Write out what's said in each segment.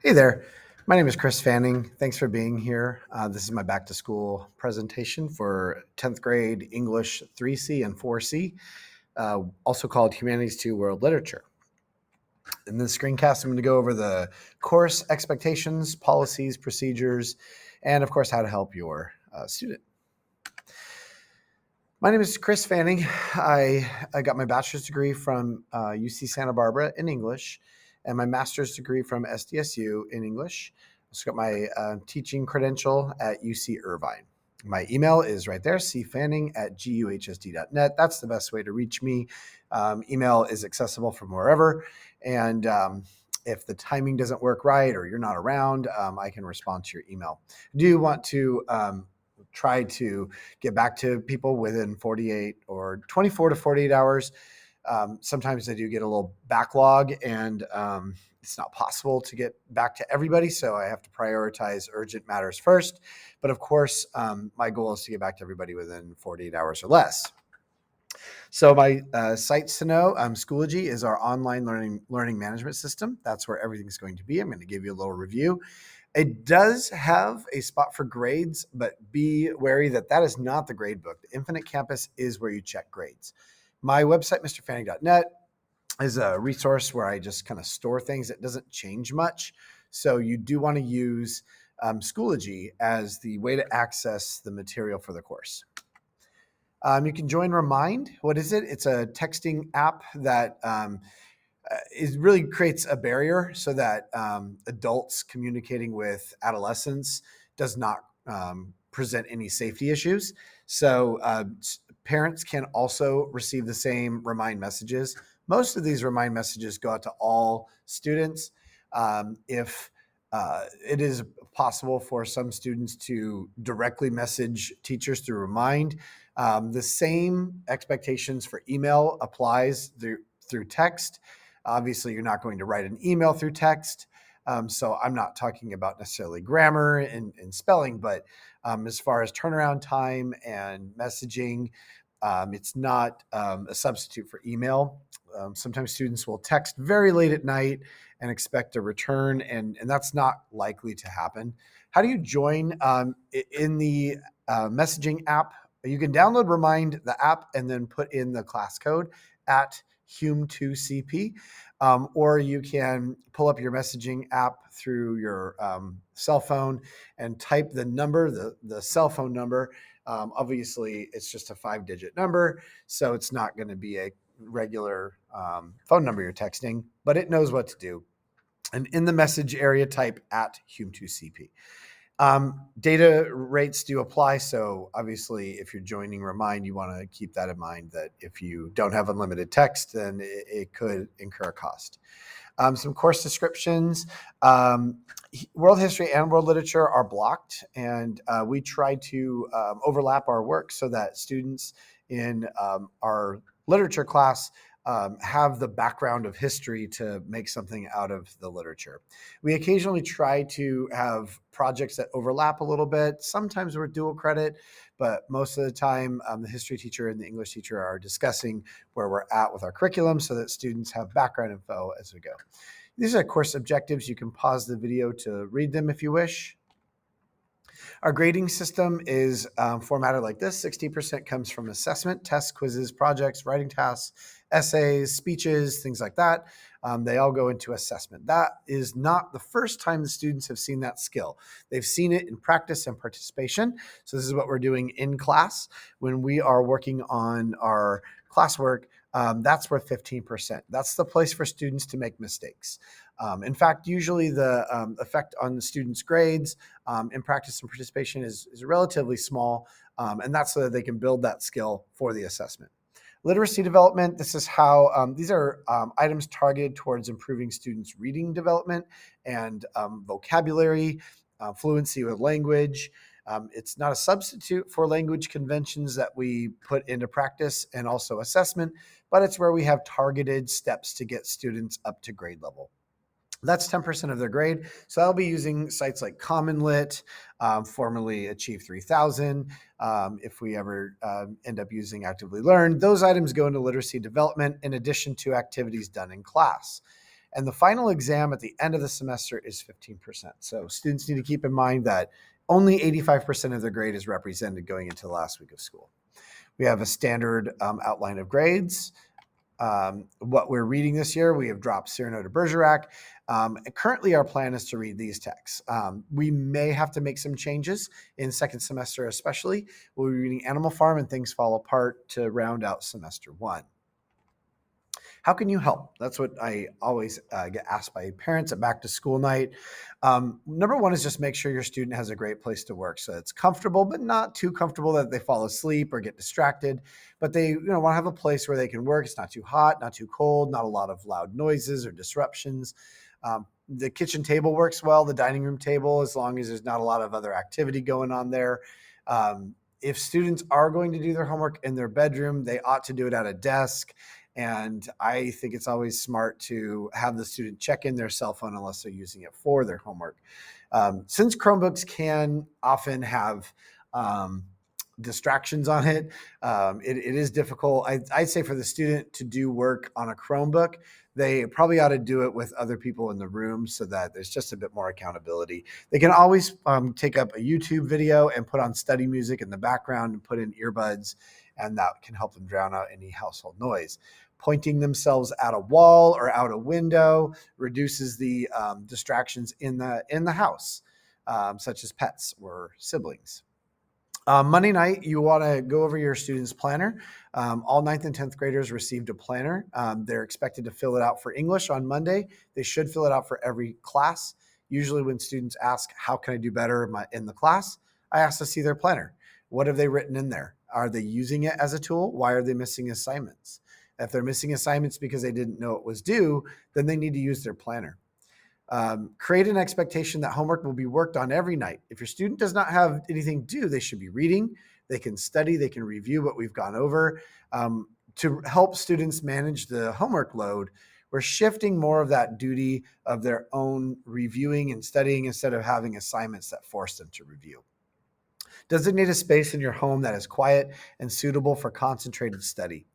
Hey there. My name is Chris Fanning. Thanks for being here. This is my back to school presentation for 10th grade English 3C and 4C, also called Humanities 2 World Literature. In this screencast, I'm going to go over the course expectations, policies, procedures, and of course, how to help your student. My name is Chris Fanning. I got my bachelor's degree from UC Santa Barbara in English and my master's degree from SDSU in English. I also got my teaching credential at UC Irvine. My email is right there, cfanning@guhsd.net. That's the best way to reach me. Email is accessible from wherever. And if the timing doesn't work right or you're not around, I can respond to your email. Do you want to try to get back to people within 48 or 24 to 48 hours. Sometimes I do get a little backlog and it's not possible to get back to everybody. So I have to prioritize urgent matters first. But of course, my goal is to get back to everybody within 48 hours or less. So my sites to know, Schoology is our online learning management system. That's where everything's going to be. I'm going to give you a little review. It does have a spot for grades, but be wary that that is not the grade book. The Infinite Campus is where you check grades. My website, mrfanning.net, is a resource where I just kind of store things. It doesn't change much. So you do want to use Schoology as the way to access the material for the course. You can join Remind. What is it? It's a texting app that it really creates a barrier so that adults communicating with adolescents does not present any safety issues. So parents can also receive the same Remind messages. Most of these Remind messages go out to all students. If it is possible for some students to directly message teachers through Remind, the same expectations for email applies through text. Obviously, you're not going to write an email through text. So I'm not talking about necessarily grammar and spelling, but as far as turnaround time and messaging, it's not a substitute for email. Sometimes students will text very late at night and expect a return, and that's not likely to happen. How do you join? In the messaging app, you can download Remind, the app, and then put in the class code at Hum2CP, or you can pull up your messaging app through your cell phone and type the number, the cell phone number. Obviously, it's just a 5-digit number, so it's not going to be a regular phone number you're texting, but it knows what to do. And in the message area, type at Hum2CP. Data rates do apply. So obviously, if you're joining Remind, you want to keep that in mind that if you don't have unlimited text, then it could incur a cost. Some course descriptions. World history and world literature are blocked, and we try to overlap our work so that students in our literature class have the background of history to make something out of the literature. We occasionally try to have projects that overlap a little bit. Sometimes we're dual credit, but most of the time the history teacher and the English teacher are discussing where we're at with our curriculum so that students have background info as we go. These are course objectives. You can pause the video to read them if you wish. Our grading system is formatted like this. 60% comes from assessment, tests, quizzes, projects, writing tasks, essays, speeches, things like that. They all go into assessment. That is not the first time the students have seen that skill. They've seen it in practice and participation. So this is what we're doing in class. When we are working on our classwork, that's worth 15%. That's the place for students to make mistakes. In fact, usually the effect on the students' grades in practice and participation is relatively small, and that's so that they can build that skill for the assessment. Literacy development, this is how these are items targeted towards improving students' reading development and vocabulary, fluency with language. It's not a substitute for language conventions that we put into practice and also assessment, but it's where we have targeted steps to get students up to grade level. That's 10% of their grade. So I'll be using sites like Common Lit, formerly Achieve 3000. If we ever end up using Actively Learn, those items go into literacy development in addition to activities done in class. And the final exam at the end of the semester is 15%. So students need to keep in mind that only 85% of their grade is represented going into the last week of school. We have a standard outline of grades. What we're reading this year, we have dropped Cyrano de Bergerac. Currently, our plan is to read these texts. We may have to make some changes in second semester, especially. We'll be reading Animal Farm and Things Fall Apart to round out semester one. How can you help? That's what I always get asked by parents at back to school night. Number one is just make sure your student has a great place to work. So it's comfortable, but not too comfortable that they fall asleep or get distracted. But they want to have a place where they can work. It's not too hot, not too cold, not a lot of loud noises or disruptions. The kitchen table works well, the dining room table, as long as there's not a lot of other activity going on there. If students are going to do their homework in their bedroom, they ought to do it at a desk. And I think it's always smart to have the student check in their cell phone unless they're using it for their homework. Since Chromebooks can often have distractions on it, it is difficult. I'd say for the student to do work on a Chromebook, they probably ought to do it with other people in the room so that there's just a bit more accountability. They can always take up a YouTube video and put on study music in the background and put in earbuds, and that can help them drown out any household noise. Pointing themselves at a wall or out a window reduces the distractions in the house, such as pets or siblings. Monday night, you want to go over your student's planner. All 9th and 10th graders received a planner. They're expected to fill it out for English on Monday. They should fill it out for every class. Usually when students ask, how can I do better in the class? I ask to see their planner. What have they written in there? Are they using it as a tool? Why are they missing assignments? If they're missing assignments because they didn't know it was due, then they need to use their planner. Create an expectation that homework will be worked on every night. If your student does not have anything due, they should be reading, they can study, they can review what we've gone over. To help students manage the homework load, we're shifting more of that duty of their own reviewing and studying instead of having assignments that force them to review. Designate a space in your home that is quiet and suitable for concentrated study.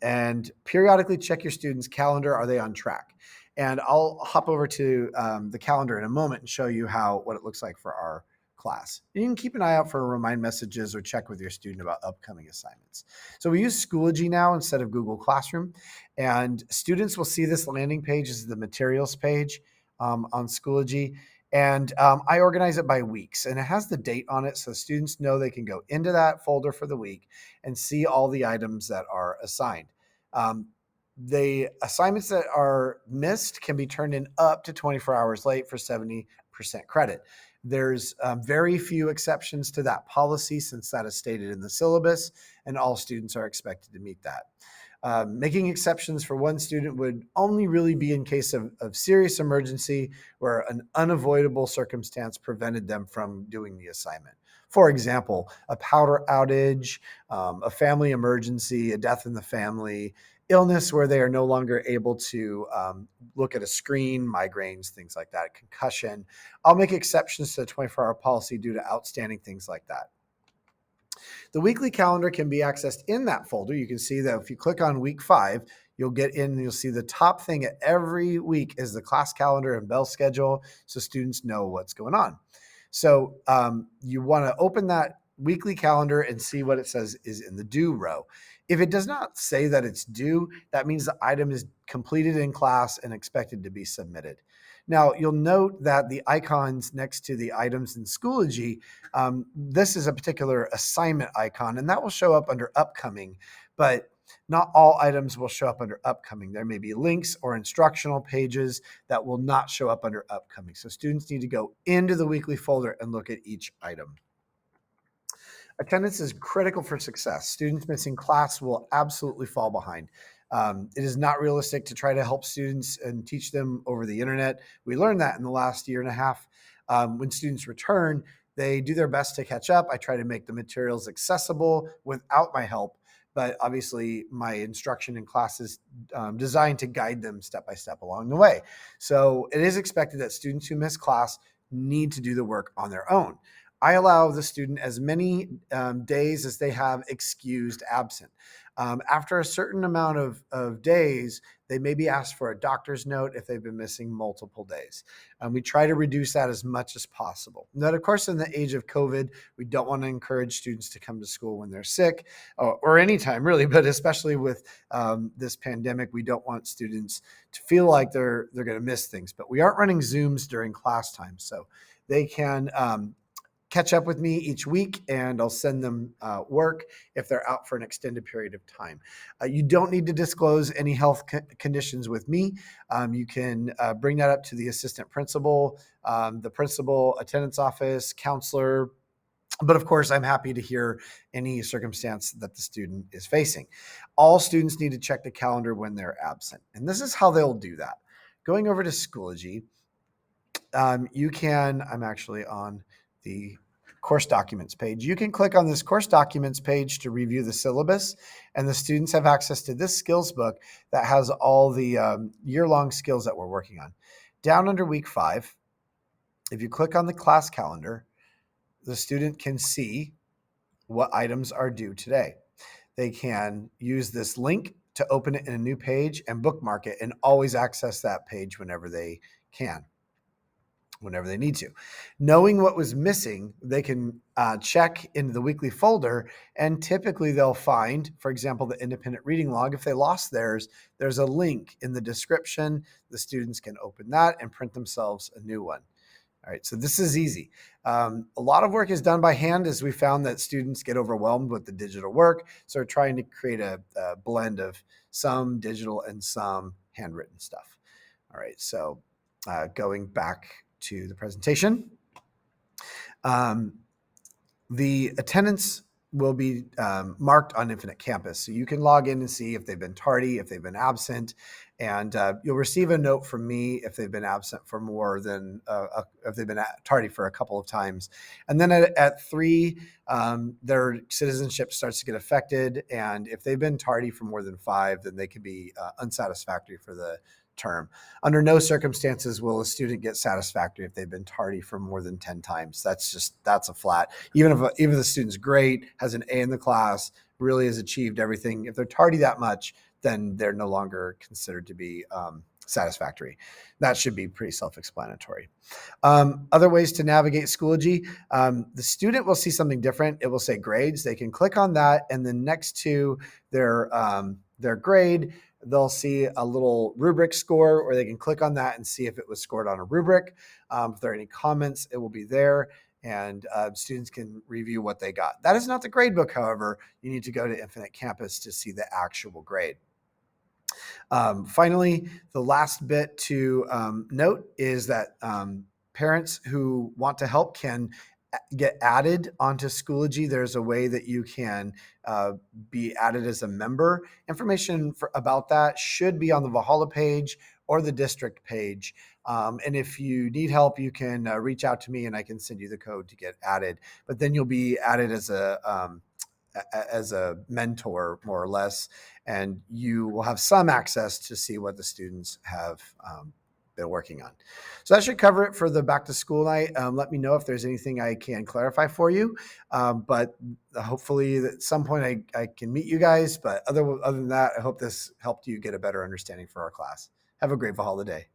And periodically check your students' calendar. Are they on track? And I'll hop over to the calendar in a moment and show you what it looks like for our class. You can keep an eye out for remind messages or check with your student about upcoming assignments. So we use Schoology now instead of Google Classroom, and students will see this landing page as the materials page on Schoology. And I organize it by weeks, and it has the date on it so students know they can go into that folder for the week and see all the items that are assigned. The assignments that are missed can be turned in up to 24 hours late for 70% credit. There's very few exceptions to that policy since that is stated in the syllabus, and all students are expected to meet that. Making exceptions for one student would only really be in case of serious emergency where an unavoidable circumstance prevented them from doing the assignment. For example, a power outage, a family emergency, a death in the family, illness where they are no longer able to look at a screen, migraines, things like that, concussion. I'll make exceptions to the 24-hour policy due to outstanding things like that. The weekly calendar can be accessed in that folder. You can see that if you click on week 5, you'll get in and you'll see the top thing every week is the class calendar and bell schedule so students know what's going on. So you want to open that weekly calendar and see what it says is in the due row. If it does not say that it's due, that means the item is completed in class and expected to be submitted. Now, you'll note that the icons next to the items in Schoology, this is a particular assignment icon, and that will show up under upcoming, but not all items will show up under upcoming. There may be links or instructional pages that will not show up under upcoming. So students need to go into the weekly folder and look at each item. Attendance is critical for success. Students missing class will absolutely fall behind. It is not realistic to try to help students and teach them over the internet. We learned that in the last year and a half. When students return, they do their best to catch up. I try to make the materials accessible without my help, but obviously my instruction in class is designed to guide them step by step along the way. So it is expected that students who miss class need to do the work on their own. I allow the student as many days as they have excused absent. After a certain amount of days, they may be asked for a doctor's note if they've been missing multiple days. We try to reduce that as much as possible. Now, of course, in the age of COVID, we don't want to encourage students to come to school when they're sick or anytime really, but especially with this pandemic, we don't want students to feel like they're going to miss things. But we aren't running Zooms during class time, so they can catch up with me each week, and I'll send them work if they're out for an extended period of time. You don't need to disclose any health conditions with me. You can bring that up to the assistant principal, the principal, attendance office, counselor. But of course, I'm happy to hear any circumstance that the student is facing. All students need to check the calendar when they're absent. And this is how they'll do that. Going over to Schoology, I'm actually on the course documents page. You can click on this course documents page to review the syllabus, and the students have access to this skills book that has all the year-long skills that we're working on. Down under week 5, if you click on the class calendar, the student can see what items are due today. They can use this link to open it in a new page and bookmark it and always access that page whenever they can, whenever they need to. Knowing what was missing, they can check into the weekly folder, and typically they'll find, for example, the independent reading log. If they lost theirs, there's a link in the description. The students can open that and print themselves a new one. All right, so this is easy. A lot of work is done by hand, as we found that students get overwhelmed with the digital work. So we're trying to create a blend of some digital and some handwritten stuff. All right, so going back to the presentation. The attendance will be marked on Infinite Campus. So you can log in and see if they've been tardy, if they've been absent, and you'll receive a note from me if they've been absent for more than, if they've been tardy for a couple of times. And then at 3, their citizenship starts to get affected. And if they've been tardy for more than 5, then they can be unsatisfactory for the term. Under no circumstances will a student get satisfactory if they've been tardy for more than 10 times. That's a flat. Even if the student's great, has an A in the class, really has achieved everything, if they're tardy that much, then they're no longer considered to be satisfactory. That should be pretty self-explanatory. Other ways to navigate Schoology, the student will see something different. It will say grades. They can click on that, and then next to their grade, they'll see a little rubric score, or they can click on that and see if it was scored on a rubric. If there are any comments, it will be there, and students can review what they got. That is not the grade book, however. You need to go to Infinite Campus to see the actual grade. Finally, the last bit to note is that parents who want to help can get added onto Schoology. There's a way that you can be added as a member. Information about that should be on the Valhalla page or the district page. And if you need help, you can reach out to me and I can send you the code to get added. But then you'll be added as a mentor, more or less, and you will have some access to see what the students have been working on. So that should cover it for the back to school night. Let me know if there's anything I can clarify for you. But hopefully at some point I can meet you guys. But other than that, I hope this helped you get a better understanding for our class. Have a great Valhalla day.